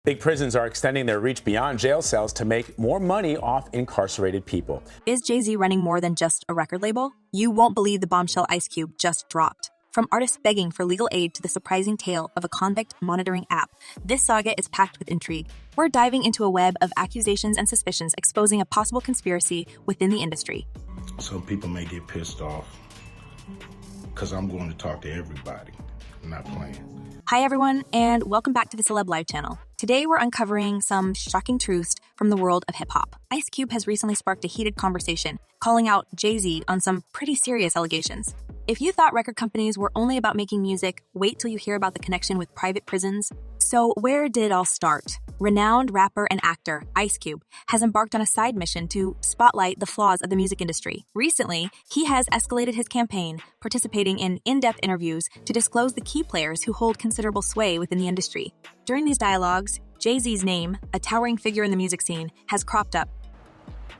Big prisons are extending their reach beyond jail cells to make more money off incarcerated people. Is Jay-Z running more than just a record label? You won't believe the bombshell Ice Cube just dropped. From artists begging for legal aid to the surprising tale of a convict-monitoring app, this saga is packed with intrigue. We're diving into a web of accusations and suspicions exposing a possible conspiracy within the industry. Some people may get pissed off because I'm going to talk to everybody. I'm not playing. Hi everyone, and welcome back to the Celeb Live channel. Today we're uncovering some shocking truths from the world of hip-hop. Ice Cube has recently sparked a heated conversation, calling out Jay-Z on some pretty serious allegations. If you thought record companies were only about making music, wait till you hear about the connection with private prisons. So where did it all start? Renowned rapper and actor Ice Cube has embarked on a side mission to spotlight the flaws of the music industry. Recently, he has escalated his campaign, participating in in-depth interviews to disclose the key players who hold considerable sway within the industry. During these dialogues, Jay-Z's name, a towering figure in the music scene, has cropped up.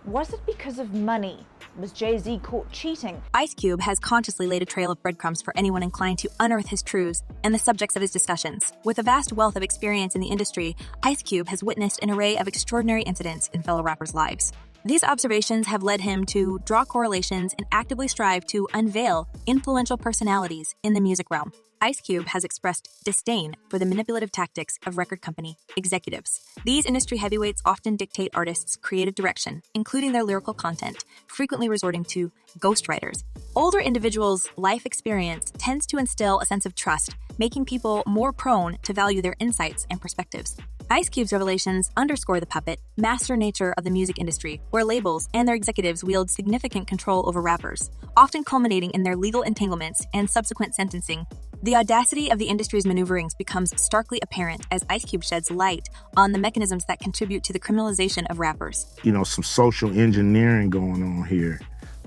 Was it because of money? Was Jay-Z caught cheating? Ice Cube has consciously laid a trail of breadcrumbs for anyone inclined to unearth his truths and the subjects of his discussions. With a vast wealth of experience in the industry, Ice Cube has witnessed an array of extraordinary incidents in fellow rappers' lives. These observations have led him to draw correlations and actively strive to unveil influential personalities in the music realm. Ice Cube has expressed disdain for the manipulative tactics of record company executives. These industry heavyweights often dictate artists' creative direction, including their lyrical content, frequently resorting to ghostwriters. Older individuals' life experience tends to instill a sense of trust, making people more prone to value their insights and perspectives. Ice Cube's revelations underscore the puppet, master nature of the music industry, where labels and their executives wield significant control over rappers, often culminating in their legal entanglements and subsequent sentencing. The audacity of the industry's maneuverings becomes starkly apparent as Ice Cube sheds light on the mechanisms that contribute to the criminalization of rappers. Some social engineering going on here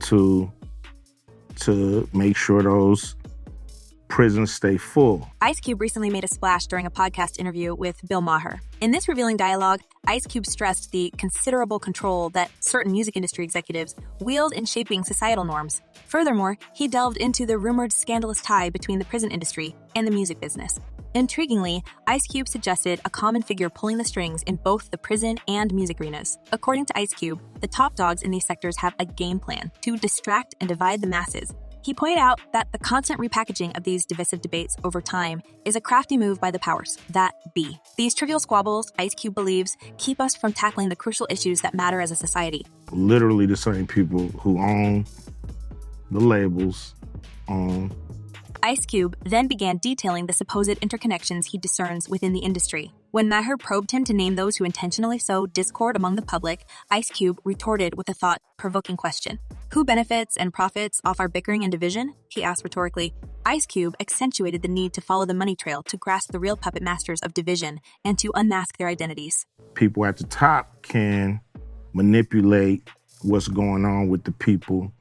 to make sure those prisons stay full. Ice Cube recently made a splash during a podcast interview with Bill Maher. In this revealing dialogue, Ice Cube stressed the considerable control that certain music industry executives wield in shaping societal norms. Furthermore, he delved into the rumored scandalous tie between the prison industry and the music business. Intriguingly, Ice Cube suggested a common figure pulling the strings in both the prison and music arenas. According to Ice Cube, the top dogs in these sectors have a game plan to distract and divide the masses. He pointed out that the constant repackaging of these divisive debates over time is a crafty move by the powers that be. These trivial squabbles, Ice Cube believes, keep us from tackling the crucial issues that matter as a society. Literally the same people who own the labels own. Ice Cube then began detailing the supposed interconnections he discerns within the industry. When Maher probed him to name those who intentionally sow discord among the public, Ice Cube retorted with a thought-provoking question. Who benefits and profits off our bickering and division? He asked rhetorically. Ice Cube accentuated the need to follow the money trail to grasp the real puppet masters of division and to unmask their identities. People at the top can manipulate what's going on with the people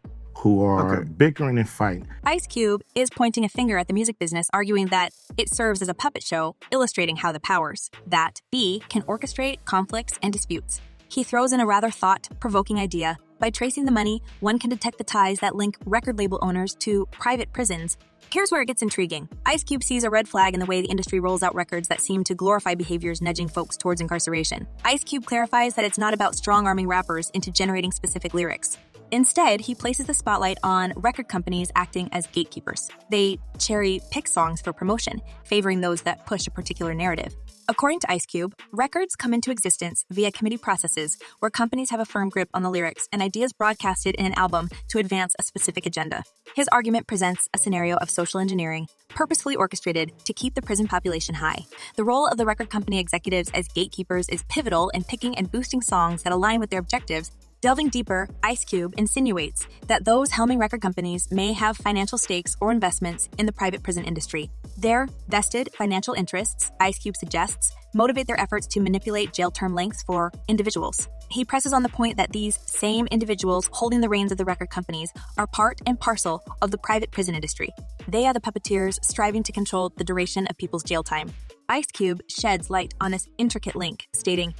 who are bickering and fighting. Ice Cube is pointing a finger at the music business, arguing that it serves as a puppet show, illustrating how the powers that be can orchestrate conflicts and disputes. He throws in a rather thought-provoking idea. By tracing the money, one can detect the ties that link record label owners to private prisons. Here's where it gets intriguing. Ice Cube sees a red flag in the way the industry rolls out records that seem to glorify behaviors nudging folks towards incarceration. Ice Cube clarifies that it's not about strong-arming rappers into generating specific lyrics. Instead, he places the spotlight on record companies acting as gatekeepers. They cherry-pick songs for promotion, favoring those that push a particular narrative. According to Ice Cube, records come into existence via committee processes where companies have a firm grip on the lyrics and ideas broadcasted in an album to advance a specific agenda. His argument presents a scenario of social engineering, purposefully orchestrated to keep the prison population high. The role of the record company executives as gatekeepers is pivotal in picking and boosting songs that align with their objectives. Delving deeper, Ice Cube insinuates that those helming record companies may have financial stakes or investments in the private prison industry. Their vested financial interests, Ice Cube suggests, motivate their efforts to manipulate jail term lengths for individuals. He presses on the point that these same individuals holding the reins of the record companies are part and parcel of the private prison industry. They are the puppeteers striving to control the duration of people's jail time. Ice Cube sheds light on this intricate link, stating,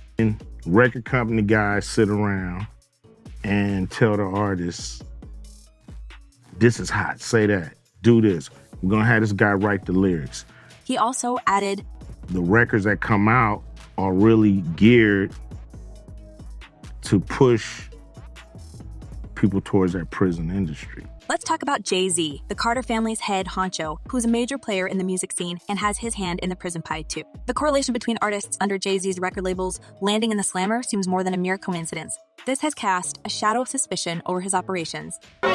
Record company guys sit around and tell the artists, this is hot, say that, do this. We're gonna have this guy write the lyrics. He also added, the records that come out are really geared to push people towards that prison industry. Let's talk about Jay-Z, the Carter family's head honcho, who's a major player in the music scene and has his hand in the prison pie too. The correlation between artists under Jay-Z's record labels landing in the slammer seems more than a mere coincidence. This has cast a shadow of suspicion over his operations. Easy,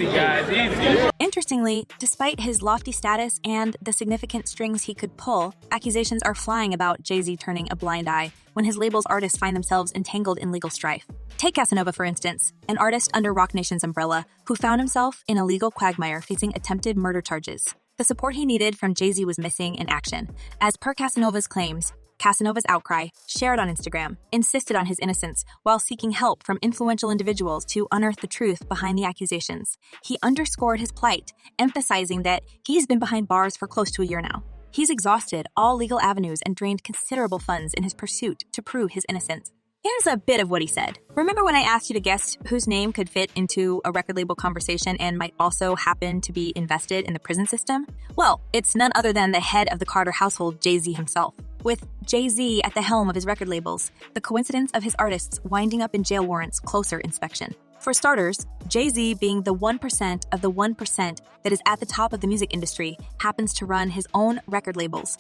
guys, easy. Interestingly, despite his lofty status and the significant strings he could pull, accusations are flying about Jay-Z turning a blind eye when his label's artists find themselves entangled in legal strife. Take Casanova, for instance, an artist under Roc Nation's umbrella who found himself in a legal quagmire facing attempted murder charges. The support he needed from Jay-Z was missing in action. As per Casanova's claims, Casanova's outcry, shared on Instagram, insisted on his innocence while seeking help from influential individuals to unearth the truth behind the accusations. He underscored his plight, emphasizing that he's been behind bars for close to a year now. He's exhausted all legal avenues and drained considerable funds in his pursuit to prove his innocence. Here's a bit of what he said. Remember when I asked you to guess whose name could fit into a record label conversation and might also happen to be invested in the prison system? Well, it's none other than the head of the Carter household, Jay-Z himself. With Jay-Z at the helm of his record labels, the coincidence of his artists winding up in jail warrants closer inspection. For starters, Jay-Z being the 1% of the 1% that is at the top of the music industry happens to run his own record labels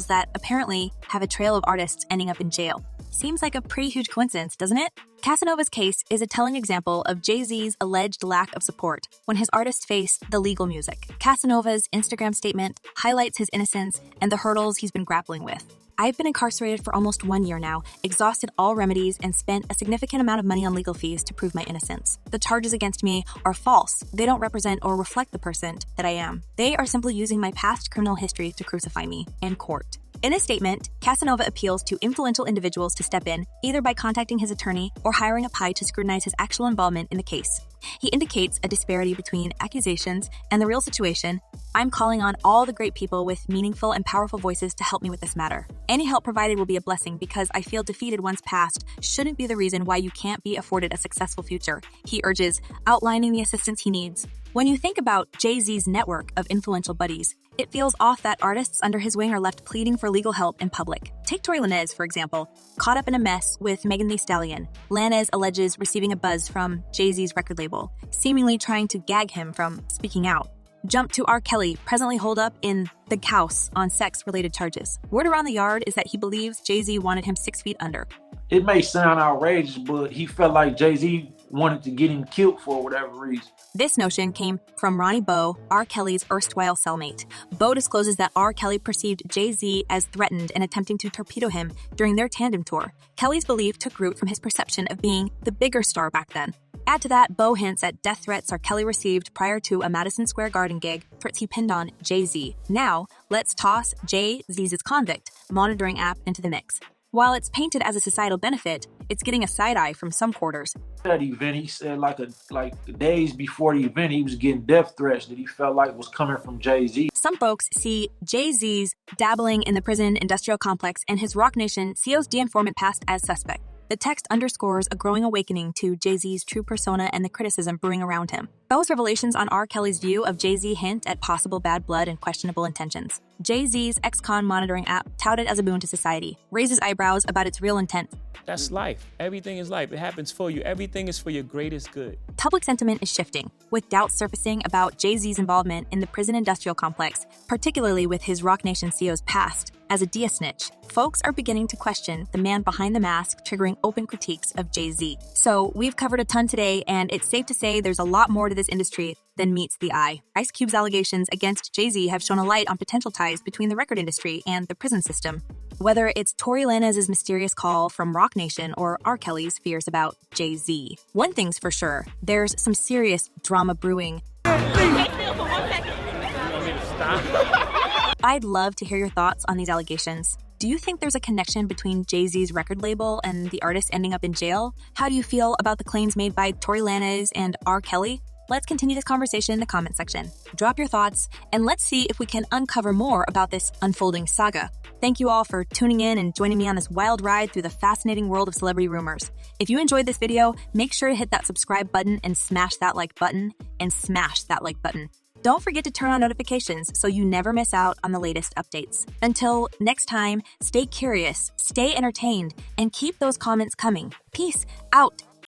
that apparently have a trail of artists ending up in jail. Seems like a pretty huge coincidence, doesn't it? Casanova's case is a telling example of Jay-Z's alleged lack of support when his artists face the legal music. Casanova's Instagram statement highlights his innocence and the hurdles he's been grappling with. I've been incarcerated for almost 1 year now, exhausted all remedies, and spent a significant amount of money on legal fees to prove my innocence. The charges against me are false. They don't represent or reflect the person that I am. They are simply using my past criminal history to crucify me in court. In a statement, Casanova appeals to influential individuals to step in, either by contacting his attorney or hiring a PI to scrutinize his actual involvement in the case. He indicates a disparity between accusations and the real situation. I'm calling on all the great people with meaningful and powerful voices to help me with this matter. Any help provided will be a blessing because I feel defeated once past shouldn't be the reason why you can't be afforded a successful future, he urges, outlining the assistance he needs. When you think about Jay-Z's network of influential buddies, it feels off that artists under his wing are left pleading for legal help in public. Take Tory Lanez, for example, caught up in a mess with Megan Thee Stallion. Lanez alleges receiving a buzz from Jay-Z's record label, seemingly trying to gag him from speaking out. Jump to R. Kelly, presently holed up in the house on sex-related charges. Word around the yard is that he believes Jay-Z wanted him 6 feet under. It may sound outrageous, but he felt like Jay-Z wanted to get him killed for whatever reason. This notion came from Ronnie Bo, R. Kelly's erstwhile cellmate. Bo discloses that R. Kelly perceived Jay-Z as threatened and attempting to torpedo him during their tandem tour. Kelly's belief took root from his perception of being the bigger star back then. Add to that, Bo hints at death threats R. Kelly received prior to a Madison Square Garden gig, threats he pinned on Jay-Z. Now, let's toss Jay-Z's convict-monitoring app into the mix. While it's painted as a societal benefit, it's getting a side eye from some quarters. That event, he said like days before the event, he was getting death threats that he felt like was coming from Jay-Z. Some folks see Jay-Z's dabbling in the prison industrial complex and his Roc Nation CO's informant past as suspect. The text underscores a growing awakening to Jay-Z's true persona and the criticism brewing around him. Bo's revelations on R. Kelly's view of Jay-Z hint at possible bad blood and questionable intentions. Jay-Z's ex-con monitoring app, touted as a boon to society, raises eyebrows about its real intent. That's life. Everything is life. It happens for you. Everything is for your greatest good. Public sentiment is shifting, with doubts surfacing about Jay-Z's involvement in the prison industrial complex, particularly with his Roc Nation CO's past. As a dia snitch, folks are beginning to question the man behind the mask, triggering open critiques of Jay-Z. So we've covered a ton today, and it's safe to say there's a lot more to this industry than meets the eye. Ice Cube's allegations against Jay-Z have shown a light on potential ties between the record industry and the prison system. Whether it's Tory Lanez's mysterious call from Roc Nation or R. Kelly's fears about Jay-Z. One thing's for sure, there's some serious drama brewing. I'd love to hear your thoughts on these allegations. Do you think there's a connection between Jay-Z's record label and the artist ending up in jail? How do you feel about the claims made by Tory Lanez and R. Kelly? Let's continue this conversation in the comment section. Drop your thoughts, and let's see if we can uncover more about this unfolding saga. Thank you all for tuning in and joining me on this wild ride through the fascinating world of celebrity rumors. If you enjoyed this video, make sure to hit that subscribe button and smash that like button, Don't forget to turn on notifications so you never miss out on the latest updates. Until next time, stay curious, stay entertained, and keep those comments coming. Peace out.